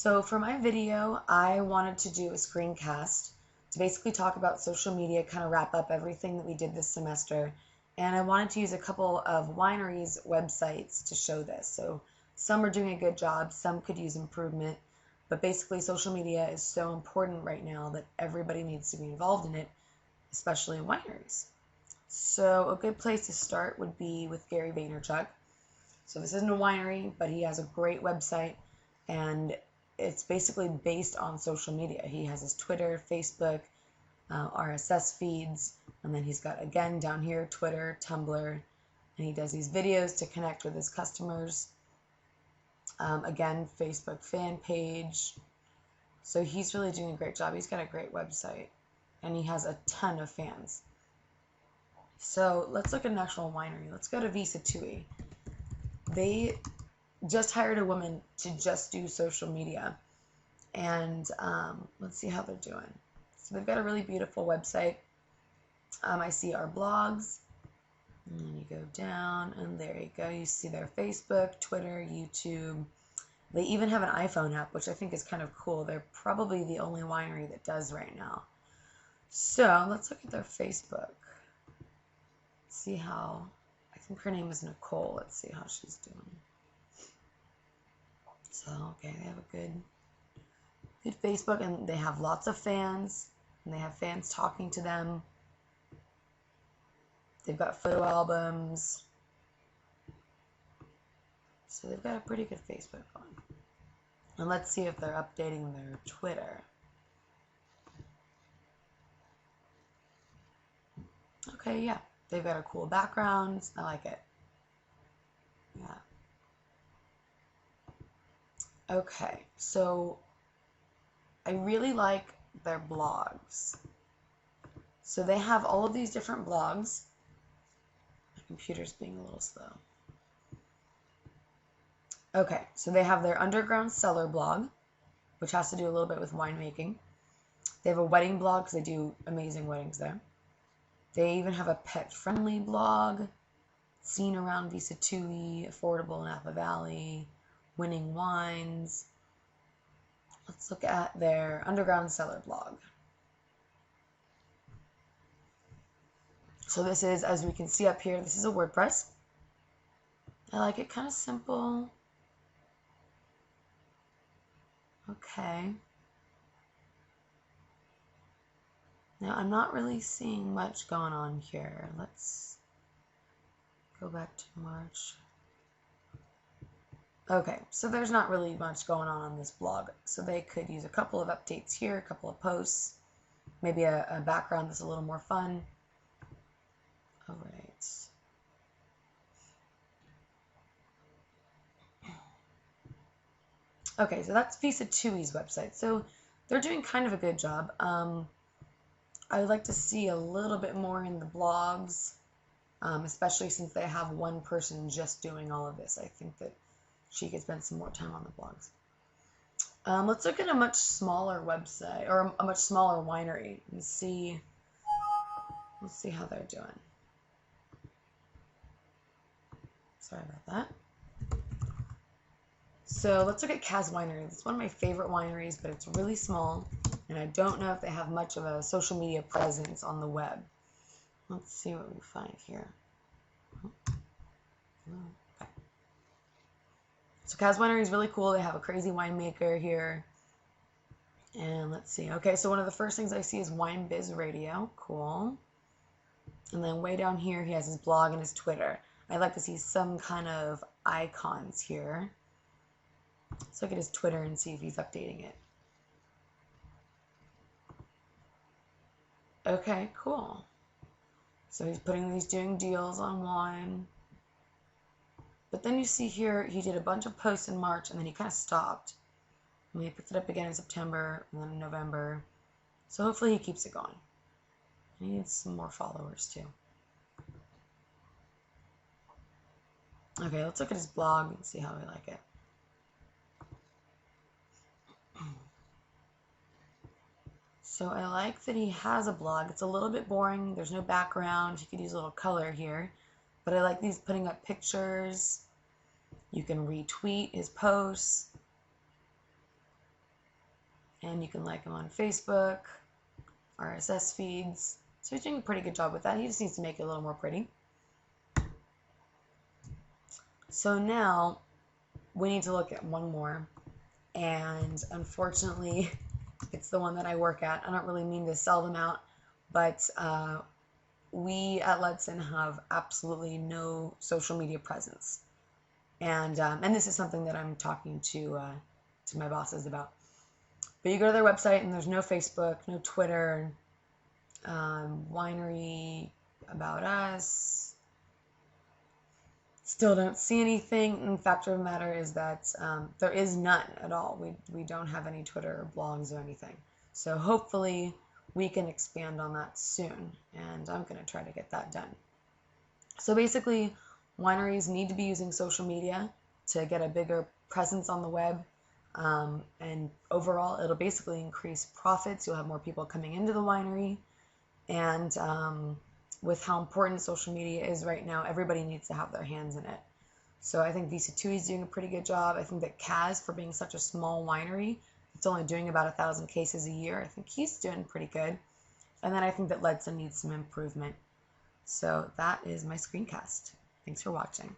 So for my video, I wanted to do a screencast to basically talk about social media, kind of wrap up everything that we did this semester. And I wanted to use a couple of wineries' websites to show this. So some are doing a good job, some could use improvement, but basically social media is so important right now that everybody needs to be involved in it, especially in wineries. So a good place to start would be with Gary Vaynerchuk. So this isn't a winery, but he has a great website, and it's basically based on social media. He has his Twitter, Facebook, RSS feeds, and then he's got, again, down here, Twitter, Tumblr, and he does these videos to connect with his customers. Again, Facebook fan page. So he's really doing a great job. He's got a great website, and he has a ton of fans. So let's look at an actual winery. Let's go to Visa Tui. They just hired a woman to just do social media, and let's see how they're doing. So they've got a really beautiful website. I see our blogs, and then you go down, and there you go. You see their Facebook, Twitter, YouTube. They even have an iPhone app, which I think is kind of cool. They're probably the only winery that does right now. So let's look at their Facebook. See how, I think her name is Nicole. Let's see how she's doing. So, okay, they have a good Facebook, and they have lots of fans, and they have fans talking to them. They've got photo albums. So they've got a pretty good Facebook going. And let's see if they're updating their Twitter. Okay, yeah. They've got a cool background. I like it. Yeah. Okay, so I really like their blogs. So they have all of these different blogs. My computer's being a little slow. Okay, so they have their Underground Cellar blog, which has to do a little bit with winemaking. They have a wedding blog because they do amazing weddings there. They even have a pet-friendly blog, seen around Visa Tui, affordable Napa Valley, winning wines. Let's look at their Underground Cellar blog. So this is, as we can see up here, this is a WordPress. I like it, kind of simple. Okay. Now, I'm not really seeing much going on here. Let's go back to March. Okay, so there's not really much going on this blog. So they could use a couple of updates here, a couple of posts, maybe a background that's a little more fun. All right. Okay, so that's Visa Tui's website. So they're doing kind of a good job. I would like to see a little bit more in the blogs, especially since they have one person just doing all of this. I think that she could spend some more time on the blogs. Let's look at a much smaller website, or a much smaller winery, and see. Let's see how they're doing. Sorry about that. So let's look at Kaz Winery. It's one of my favorite wineries, but it's really small, and I don't know if they have much of a social media presence on the web. Let's see what we find here. Okay. So Kaz Winery is really cool. They have a crazy winemaker here. And let's see. Okay, so one of the first things I see is Wine Biz Radio. Cool. And then way down here, he has his blog and his Twitter. I'd like to see some kind of icons here. Let's look at his Twitter and see if he's updating it. Okay, cool. So he's doing deals on wine. But then you see here, he did a bunch of posts in March, and then he kind of stopped. And he picked it up again in September, and then in November. So hopefully he keeps it going. He needs some more followers too. Okay, let's look at his blog and see how we like it. So I like that he has a blog. It's a little bit boring. There's no background. You could use a little color here. But I like these putting up pictures. You can retweet his posts. And you can like him on Facebook, RSS feeds. So he's doing a pretty good job with that. He just needs to make it a little more pretty. So now we need to look at one more. And unfortunately, it's the one that I work at. I don't really mean to sell them out, but we at Letson have absolutely no social media presence. And this is something that I'm talking to my bosses about. But you go to their website and there's no Facebook, no Twitter, winery, about us. Still don't see anything. And the fact of the matter is that there is none at all. We don't have any Twitter or blogs or anything. So hopefully we can expand on that soon. And I'm going to try to get that done. So basically, wineries need to be using social media to get a bigger presence on the web. And overall, it'll basically increase profits. You'll have more people coming into the winery. And with how important social media is right now, everybody needs to have their hands in it. So I think VC2 is doing a pretty good job. I think that Kaz, for being such a small winery, it's only doing about 1,000 cases a year. I think he's doing pretty good. And then I think that Letson needs some improvement. So that is my screencast. Thanks for watching.